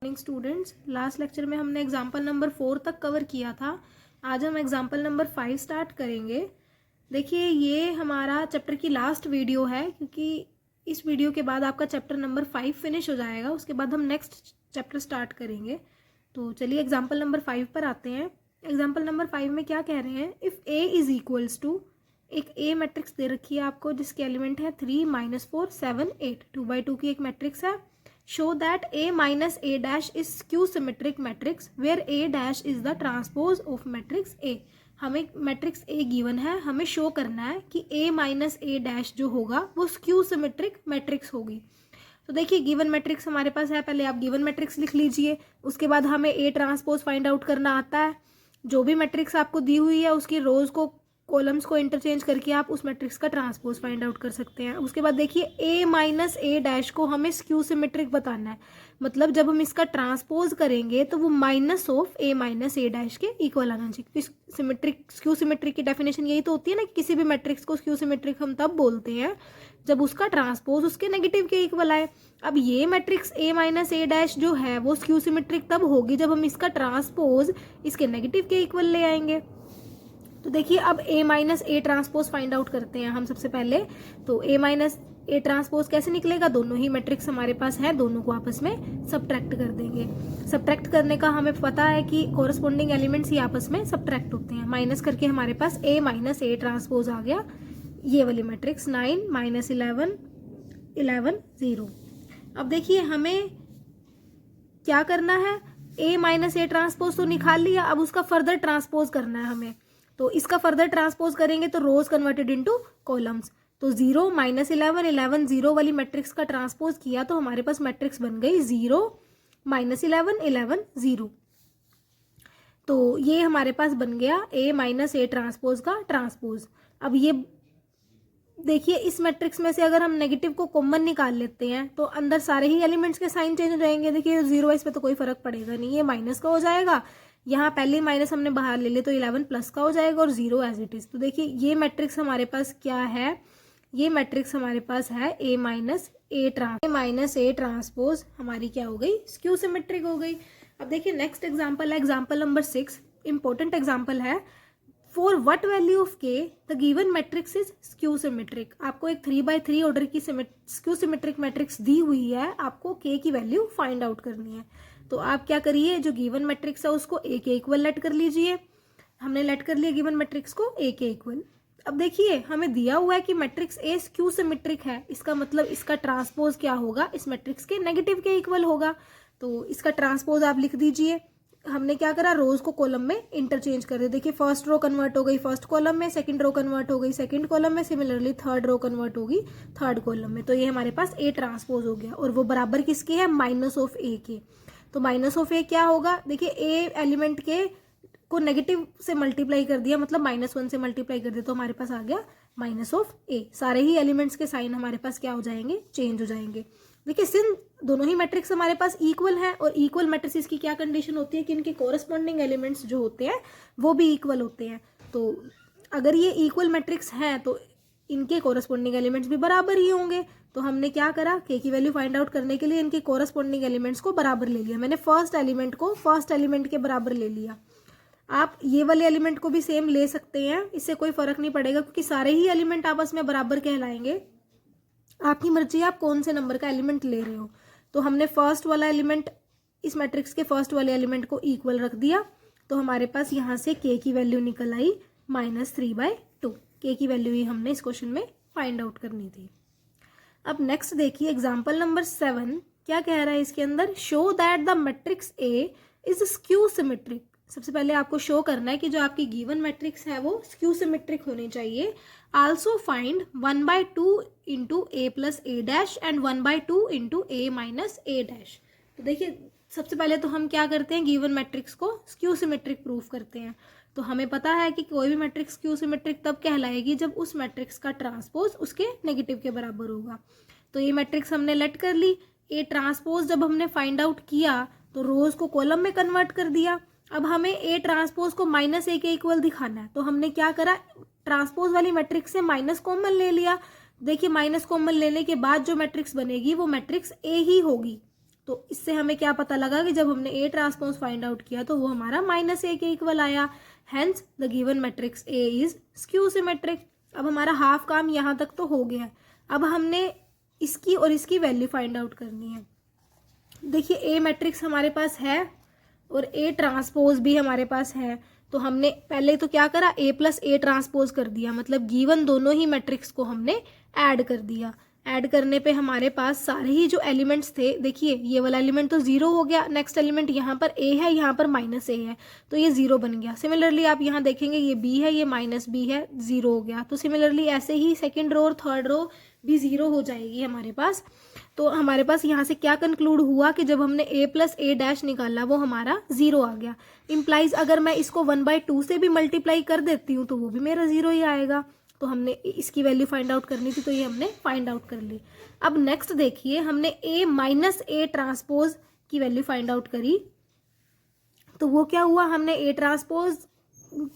Morning students, last lecture में हमने example number 4 तक कवर किया था। आज हम एग्जाम्पल नंबर 5 स्टार्ट करेंगे। देखिए, ये हमारा चैप्टर की लास्ट वीडियो है, क्योंकि इस वीडियो के बाद आपका चैप्टर नंबर 5 फिनिश हो जाएगा। उसके बाद हम नेक्स्ट चैप्टर स्टार्ट करेंगे। तो चलिए एग्जाम्पल नंबर 5 पर आते हैं। एग्जाम्पल नंबर 5 में क्या कह रहे हैं, if A is equals to, एक ए मैट्रिक्स दे रखी है आपको जिसके एलिमेंट है 3, -4, 7, 8, 2x2 की एक मैट्रिक्स है। Show that A minus A dash is skew symmetric matrix where A dash is the transpose of matrix A। हमें मैट्रिक्स A गिवन है, हमें शो करना है कि A माइनस A डैश जो होगा वो स्क्यू सिमेट्रिक मैट्रिक्स होगी। तो देखिए, गिवन मैट्रिक्स हमारे पास है, पहले आप गिवन मैट्रिक्स लिख लीजिए। उसके बाद हमें A ट्रांसपोज फाइंड आउट करना आता है। जो भी मैट्रिक्स आपको दी हुई है उसकी रोज को, कॉलम्स को इंटरचेंज करके आप उस मैट्रिक्स का ट्रांसपोज फाइंड आउट कर सकते हैं। उसके बाद देखिए, ए माइनस ए डैश को हमें स्क्यू सिमेट्रिक बताना है, मतलब जब हम इसका ट्रांसपोज करेंगे तो वो minus of A minus A dash के इक्वल आना चाहिए। सिमेट्रिक, स्क्यू सिमेट्रिक की डेफिनेशन यही तो होती है ना, कि किसी भी मैट्रिक्स को स्क्यू सिमेट्रिक हम तब बोलते हैं जब उसका ट्रांसपोज उसके नेगेटिव के इक्वल आए। अब ये matrix A minus A dash जो है वो स्क्यू सिमेट्रिक तब होगी जब हम इसका ट्रांसपोज इसके नेगेटिव के इक्वल ले आएंगे। तो देखिए, अब A minus A transpose find out करते हैं हम सबसे पहले। तो A माइनस ए ट्रांसपोज कैसे निकलेगा, दोनों ही मैट्रिक्स हमारे पास है, दोनों को आपस में सब्ट्रैक्ट कर देंगे। सब्ट्रैक्ट करने का हमें पता है कि कोरस्पोंडिंग एलिमेंट्स ही आपस में सब्ट्रैक्ट होते हैं। माइनस करके हमारे पास A माइनस ए ट्रांसपोज आ गया, ये वाली मैट्रिक्स 9 -11 11 0। अब देखिए, हमें क्या करना है, A माइनस ए ट्रांसपोज तो निकाल लिया, अब उसका फर्दर ट्रांसपोज करना है हमें। तो इसका फर्दर ट्रांसपोज करेंगे तो रोज कन्वर्टेड इनटू कॉलम्स। तो 0 -11 11 0 वाली मैट्रिक्स का ट्रांसपोज किया तो हमारे पास मैट्रिक्स बन गई 0 -11 11 0। तो ये हमारे पास बन गया A माइनस ए ट्रांसपोज का ट्रांसपोज। अब ये देखिए, इस मैट्रिक्स में से अगर हम नेगेटिव को कॉमन निकाल लेते हैं तो अंदर सारे ही एलिमेंट्स के साइन चेंज हो जाएंगे। देखिए, 0 इस पे तो कोई फर्क पड़ेगा नहीं, ये माइनस का हो जाएगा। यहाँ पहले माइनस हमने बाहर ले लिया तो 11 प्लस का हो जाएगा और 0 एज इट इज। तो देखिए, ये मैट्रिक्स हमारे पास क्या है, ये मैट्रिक्स हमारे पास है A माइनस ए ट्रांसपोज हमारी क्या हो गई, स्क्यू सिमेट्रिक हो गई। अब देखिए, नेक्स्ट एग्जाम्पल है एग्जाम्पल नंबर 6। इंपॉर्टेंट एग्जाम्पल है। फॉर वट वैल्यू ऑफ के the given matrix is skew symmetric. आपको एक 3x3 ऑर्डर की स्क्यू सिमेट्रिक मैट्रिक्स दी हुई है, आपको के की वैल्यू फाइंड आउट करनी है। तो आप क्या करिए, जो गिवन मैट्रिक्स है उसको ए के इक्वल लेट कर लीजिए। हमने लेट कर लिया गिवन मैट्रिक्स को ए के इक्वल। अब देखिए, हमें दिया हुआ है कि मैट्रिक्स ए स्क्यू सिमेट्रिक है, इसका मतलब इसका ट्रांसपोज क्या होगा, इस मैट्रिक्स के नेगेटिव के इक्वल होगा। तो इसका ट्रांसपोज आप लिख दीजिए। हमने क्या करा, रोज को कॉलम में इंटरचेंज कर दिया। देखिए, फर्स्ट रो कन्वर्ट हो गई फर्स्ट कॉलम में, सेकंड रो कन्वर्ट हो गई सेकंड कॉलम में, सिमिलरली थर्ड रो कन्वर्ट होगी थर्ड कॉलम में। तो ये हमारे पास ए ट्रांसपोज हो गया, और वो बराबर किसके है, माइनस ऑफ ए के। तो माइनस ऑफ ए क्या होगा, देखिए ए एलिमेंट के को नेगेटिव से मल्टीप्लाई कर दिया, मतलब -1 से मल्टीप्लाई कर दिया, तो हमारे पास आ गया माइनस ऑफ ए। सारे ही एलिमेंट्स के साइन हमारे पास क्या हो जाएंगे, चेंज हो जाएंगे। देखिए, सिंस दोनों ही मैट्रिक्स हमारे पास इक्वल है, और इक्वल मैट्रिक्स की क्या कंडीशन होती है कि इनके कोरस्पॉन्डिंग एलिमेंट्स जो होते हैं वो भी इक्वल होते हैं। तो अगर ये इक्वल मैट्रिक्स हैं तो इनके कोरस्पॉन्डिंग एलिमेंट्स भी बराबर ही होंगे। तो हमने क्या करा, के की वैल्यू फाइंड आउट करने के लिए इनके कोरस्पॉन्डिंग एलिमेंट्स को बराबर ले लिया। मैंने फर्स्ट एलिमेंट को फर्स्ट एलिमेंट के बराबर ले लिया। आप ये वाले एलिमेंट को भी सेम ले सकते हैं, इससे कोई फर्क नहीं पड़ेगा, क्योंकि सारे ही एलिमेंट आपस में बराबर कहलाएंगे। आपकी मर्जी, आप कौन से नंबर का एलिमेंट ले रहे हो। तो हमने फर्स्ट वाला एलिमेंट, इस मैट्रिक्स के फर्स्ट वाले एलिमेंट को इक्वल रख दिया, तो हमारे पास यहाँ से के की वैल्यू निकल आई -3/2। के की वैल्यू ही हमने इस क्वेश्चन में फाइंड आउट करनी थी। अब नेक्स्ट देखिए, एग्जाम्पल नंबर 7 क्या कह रहा है इसके अंदर, show that the matrix A is skew symmetric. सबसे पहले आपको शो करना है कि जो आपकी गिवन मैट्रिक्स है वो स्क्यू सिमेट्रिक होनी चाहिए। Also find 1/2 into A plus A dash and 1/2 into A minus A dash. तो देखिए, सबसे पहले तो हम क्या करते हैं, गिवन मैट्रिक्स को स्क्यू सिमेट्रिक प्रूफ करते हैं। तो हमें पता है कि कोई भी मैट्रिक्स स्क्यू सिमेट्रिक तब कहलाएगी जब उस मैट्रिक्स का ट्रांसपोज उसके नेगेटिव के बराबर होगा। तो ये मैट्रिक्स हमने लेट कर ली। ए ट्रांसपोज जब हमने फाइंड आउट किया तो रोज को कॉलम में कन्वर्ट कर दिया। अब हमें ए ट्रांसपोज को -a के इक्वल दिखाना है, तो हमने क्या करा, ट्रांसपोज वाली मैट्रिक्स से माइनस कॉमन ले लिया। देखिए, माइनस कॉमन लेने के बाद जो मैट्रिक्स बनेगी वो मैट्रिक्स ए ही होगी। तो इससे हमें क्या पता लगा कि जब हमने ए ट्रांसपोज फाइंड आउट किया तो वो हमारा -a के इक्वल आया। Hence the given matrix A is skew symmetric. अब हमारा हाफ काम यहाँ तक तो हो गया है। अब हमने इसकी और इसकी वैल्यू फाइंड आउट करनी है। देखिए ए मैट्रिक्स हमारे पास है और ए ट्रांसपोज भी हमारे पास है, तो हमने पहले तो क्या करा, a प्लस ए ट्रांसपोज कर दिया, मतलब गिवन दोनों ही मैट्रिक्स को हमने ऐड कर दिया। ऐड करने पे हमारे पास सारे ही जो एलिमेंट्स थे, देखिए ये वाला एलिमेंट तो 0 हो गया, नेक्स्ट एलिमेंट यहाँ पर a है, यहाँ पर -a है, तो ये 0 बन गया। सिमिलरली आप यहाँ देखेंगे ये b है, ये -b है, 0 हो गया। तो सिमिलरली ऐसे ही सेकेंड रो और थर्ड रो भी 0 हो जाएगी हमारे पास। तो हमारे पास यहाँ से क्या कंक्लूड हुआ कि जब हमने a प्लस ए डैश निकाला वो हमारा 0 आ गया। इम्प्लाइज अगर मैं इसको 1/2 से भी मल्टीप्लाई कर देती हूँ तो वो भी मेरा 0 ही आएगा। तो हमने इसकी वैल्यू फाइंड आउट करनी थी, तो ये हमने फाइंड आउट कर ली। अब नेक्स्ट देखिए, हमने a माइनस ए ट्रांसपोज की वैल्यू फाइंड आउट करी, तो वो क्या हुआ, हमने ए ट्रांसपोज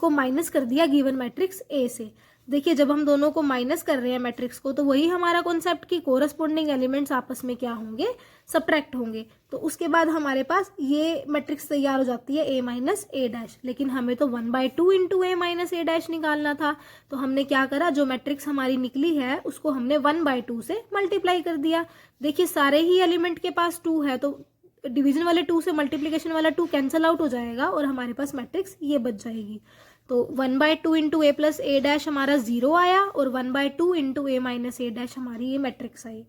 को माइनस कर दिया गिवन मैट्रिक्स ए से। देखिए जब हम दोनों को माइनस कर रहे हैं मैट्रिक्स को, तो वही हमारा कॉन्सेप्ट की कोरस्पोंडिंग एलिमेंट्स आपस में क्या होंगे, सब्ट्रैक्ट होंगे। तो उसके बाद हमारे पास ये मैट्रिक्स तैयार हो जाती है a माइनस ए डैश। लेकिन हमें तो 1/2 into A minus A dash निकालना था, तो हमने क्या करा, जो मैट्रिक्स हमारी निकली है उसको हमने 1/2 से मल्टीप्लाई कर दिया। देखिए सारे ही एलिमेंट के पास 2 है, तो डिवीजन वाले 2 से मल्टीप्लीकेशन वाला 2 कैंसल आउट हो जाएगा और हमारे पास मैट्रिक्स ये बच जाएगी। तो 1/2 into A plus A dash हमारा 0 आया और 1/2 into A minus A dash हमारी ये मैट्रिक्स आई।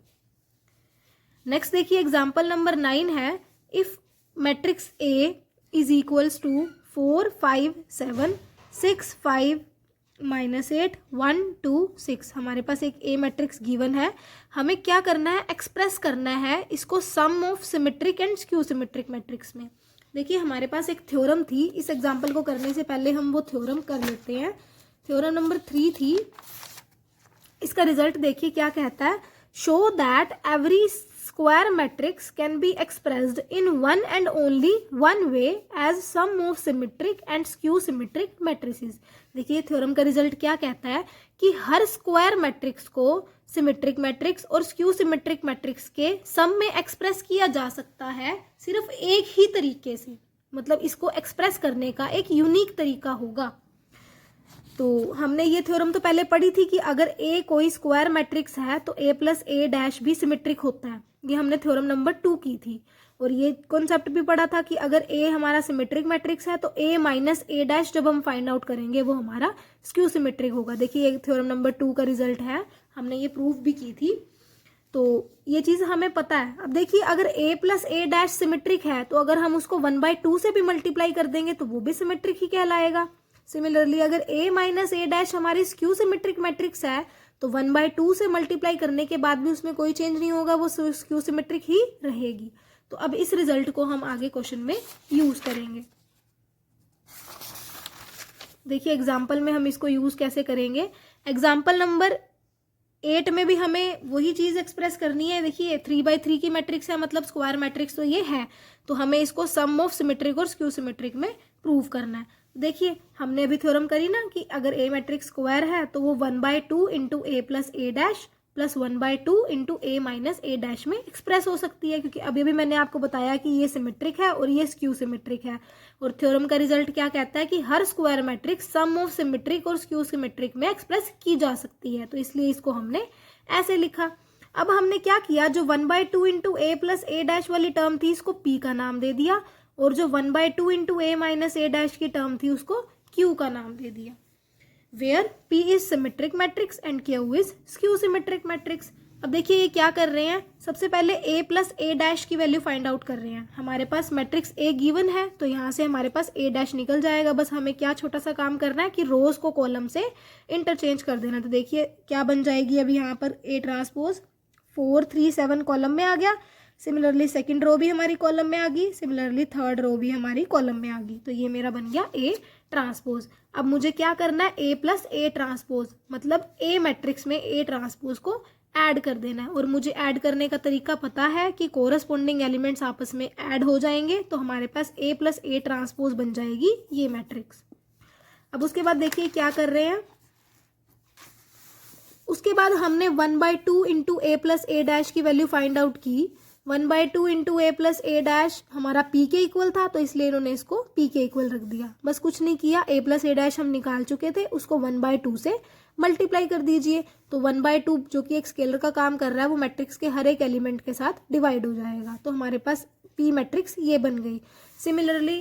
नेक्स्ट देखिए एग्जाम्पल नंबर 9 है, if matrix A is equals to 4 5 7 6 5 -8 1 2 6। हमारे पास एक ए मैट्रिक्स गिवन है, हमें क्या करना है, एक्सप्रेस करना है इसको sum of symmetric and skew symmetric matrix में। देखिए हमारे पास एक थ्योरम थी, इस एग्जाम्पल को करने से पहले हम वो थ्योरम कर लेते हैं। थ्योरम नंबर 3 थी, इसका रिजल्ट देखिए क्या कहता है, show that every square matrix can be expressed in one and only one way as sum of symmetric and skew symmetric matrices. देखिए थ्योरम का रिजल्ट क्या कहता है कि हर स्क्वायर मैट्रिक्स को सिमेट्रिक मैट्रिक्स और स्क्यू सिमेट्रिक मैट्रिक्स के सम में एक्सप्रेस किया जा सकता है सिर्फ एक ही तरीके से, मतलब इसको एक्सप्रेस करने का एक यूनिक तरीका होगा। तो हमने ये थ्योरम तो पहले पढ़ी थी कि अगर ए कोई स्क्वायर मैट्रिक्स है तो ए प्लस ए डैश भी सिमेट्रिक होता है, ये हमने थ्योरम नंबर 2 की थी। और ये कॉन्सेप्ट भी पढ़ा था कि अगर ए हमारा सिमेट्रिक मैट्रिक्स है तो ए माइनस ए डैश जब हम फाइंड आउट करेंगे वो हमारा स्क्यू सिमेट्रिक होगा। देखिए ये थ्योरम नंबर 2 का रिजल्ट है, हमने ये प्रूफ भी की थी, तो ये चीज़ हमें पता है। अब देखिए अगर a plus A dash symmetric है तो अगर हम उसको 1/2 से भी मल्टीप्लाई कर देंगे तो वो भी सिमेट्रिक ही कहलाएगा। सिमिलरली अगर a माइनस ए डैश हमारी स्क्यू सिमेट्रिक मैट्रिक्स है तो 1/2 से मल्टीप्लाई करने के बाद भी उसमें कोई चेंज नहीं होगा, वो स्क्यू सिमेट्रिक ही रहेगी। तो अब इस रिजल्ट को हम आगे क्वेश्चन में यूज करेंगे। देखिए एग्जाम्पल में हम इसको यूज कैसे करेंगे। एग्जाम्पल नंबर 8 में भी हमें वही चीज़ एक्सप्रेस करनी है। देखिए 3/3 की मैट्रिक्स है, मतलब स्क्वायर मैट्रिक्स तो ये है, तो हमें इसको सम ऑफ सिमेट्रिक और स्क्यू सिमेट्रिक में प्रूव करना है। देखिए हमने अभी थ्योरम करी ना कि अगर ए मैट्रिक्स स्क्वायर है तो वो 1/2 into A plus A dash plus 1/2 into A minus A dash में एक्सप्रेस हो सकती है, क्योंकि अभी भी मैंने आपको बताया कि ये सिमेट्रिक है और ये स्क्यू सिमेट्रिक है। और थ्योरम का रिजल्ट क्या कहता है कि हर square matrix sum of symmetric और स्क्यू सिमेट्रिक में एक्सप्रेस की जा सकती है, तो इसलिए इसको हमने ऐसे लिखा। अब हमने क्या किया, जो 1/2 into A plus A dash वाली टर्म थी इसको पी का नाम दे दिया, और जो 1/2 into A minus A dash की टर्म थी उसको क्यू का नाम दे दिया। Where P is symmetric matrix and Q is skew symmetric matrix. अब देखिए ये क्या कर रहे हैं, सबसे पहले A प्लस ए डैश की वैल्यू फाइंड आउट कर रहे हैं। हमारे पास मैट्रिक्स A गिवन है तो यहाँ से हमारे पास A डैश निकल जाएगा। बस हमें क्या छोटा सा काम करना है कि रोज को कॉलम से इंटरचेंज कर देना। तो देखिए क्या बन जाएगी, अभी यहाँ पर A ट्रांसपोज 4 3 7 कॉलम में आ गया। सिमिलरली सेकंड रो भी हमारी कॉलम में आ गई, सिमिलरली थर्ड रो भी हमारी कॉलम में आ गई। तो ये मेरा बन गया A ट्रांसपोज। अब मुझे क्या करना है, A प्लस ए ट्रांसपोज, मतलब A मैट्रिक्स में A ट्रांसपोज को ऐड कर देना है। और मुझे ऐड करने का तरीका पता है कि कोरस्पोंडिंग एलिमेंट्स आपस में ऐड हो जाएंगे, तो हमारे पास A प्लस ए ट्रांसपोज बन जाएगी ये मैट्रिक्स। अब उसके बाद देखिए क्या कर रहे हैं, उसके बाद हमने 1/2 into A plus A dash की वैल्यू फाइंड आउट की, 1/2 into A plus A dash हमारा पी के इक्वल था, तो इसलिए इन्होंने इसको पी के इक्वल रख दिया। बस कुछ नहीं किया, ए प्लस ए डैश हम निकाल चुके थे, उसको 1/2 से मल्टीप्लाई कर दीजिए। तो 1/2 जो कि एक स्केलर का काम कर रहा है वो मैट्रिक्स के हर एक एलिमेंट के साथ डिवाइड हो जाएगा। तो हमारे पास पी मैट्रिक्स ये बन गई। सिमिलरली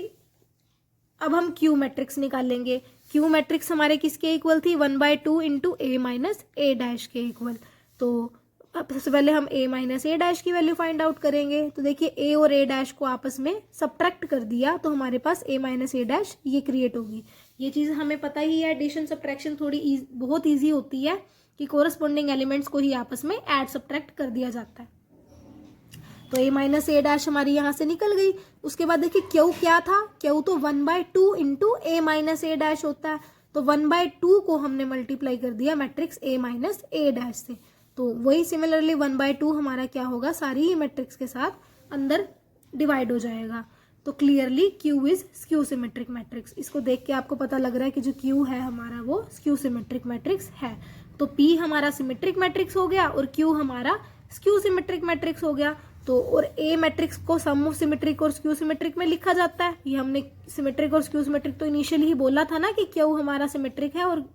अब हम क्यू मैट्रिक्स निकालेंगे। क्यू मैट्रिक्स हमारे किसके इक्वल थी? 1/2 into A minus A dash के इक्वल। तो अब सबसे पहले हम ए माइनस ए डैश की वैल्यू फाइंड आउट करेंगे। तो देखिए ए और ए डैश को आपस में सब्ट्रैक्ट कर दिया तो हमारे पास ए माइनस ए डैश ये क्रिएट होगी। ये चीज़ हमें पता ही है, एडिशन सब्ट्रैक्शन बहुत ईजी होती है कि कोरस्पॉन्डिंग एलिमेंट्स को ही आपस में ऐड सब्ट्रैक्ट कर दिया जाता है। तो ए माइनस ए डैश हमारी यहाँ से निकल गई। उसके बाद देखिए क्यू क्या था? क्यू तो 1/2 into A minus A dash होता है। तो 1/2 को हमने मल्टीप्लाई कर दिया matrix A minus A dash से। तो वही सिमिलरली 1/2 हमारा क्या होगा? सारी ही मैट्रिक्स के साथ अंदर डिवाइड हो जाएगा। तो clearly Q is skew symmetric matrix. इसको देख के आपको पता लग रहा है कि जो क्यू है हमारा वो स्क्यू सिमेट्रिक मैट्रिक्स है। तो पी हमारा सिमेट्रिक मैट्रिक्स हो गया और क्यू हमारा स्क्यू सिमेट्रिक मैट्रिक्स हो गया। तो और ए मैट्रिक्स को सम ऑफ सिमेट्रिक और स्क्यू सिमेट्रिक में लिखा जाता है। ये हमने सिमेट्रिक और स्क्यू सिमेट्रिक तो इनिशियली ही बोला था ना कि क्यू हमारा सिमेट्रिक है और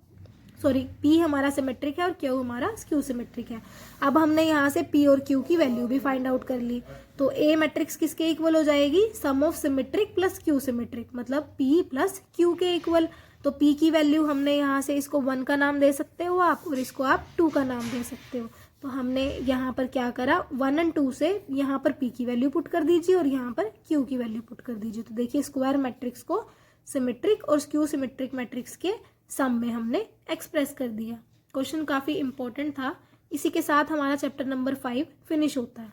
पी हमारा सिमेट्रिक है और क्यू हमारा स्क्यू सिमेट्रिक है। अब हमने यहाँ से पी और क्यू की वैल्यू भी फाइंड आउट कर ली। तो ए मैट्रिक्स किसके इक्वल हो जाएगी? Sum of symmetric plus skew symmetric, मतलब पी प्लस क्यू के इक्वल। तो पी की वैल्यू हमने यहाँ से इसको 1 का नाम दे सकते हो आप और इसको आप 2 का नाम दे सकते हो। तो हमने यहाँ पर क्या करा? 1 और 2 से यहाँ पर पी की वैल्यू पुट कर दीजिए और यहाँ पर क्यू की वैल्यू पुट कर दीजिए। तो देखिए स्क्वायर मैट्रिक्स को सिमेट्रिक और स्क्यू सिमेट्रिक मैट्रिक्स के सम में हमने एक्सप्रेस कर दिया। क्वेश्चन काफ़ी इंपॉर्टेंट था। इसी के साथ हमारा चैप्टर नंबर 5 फिनिश होता है।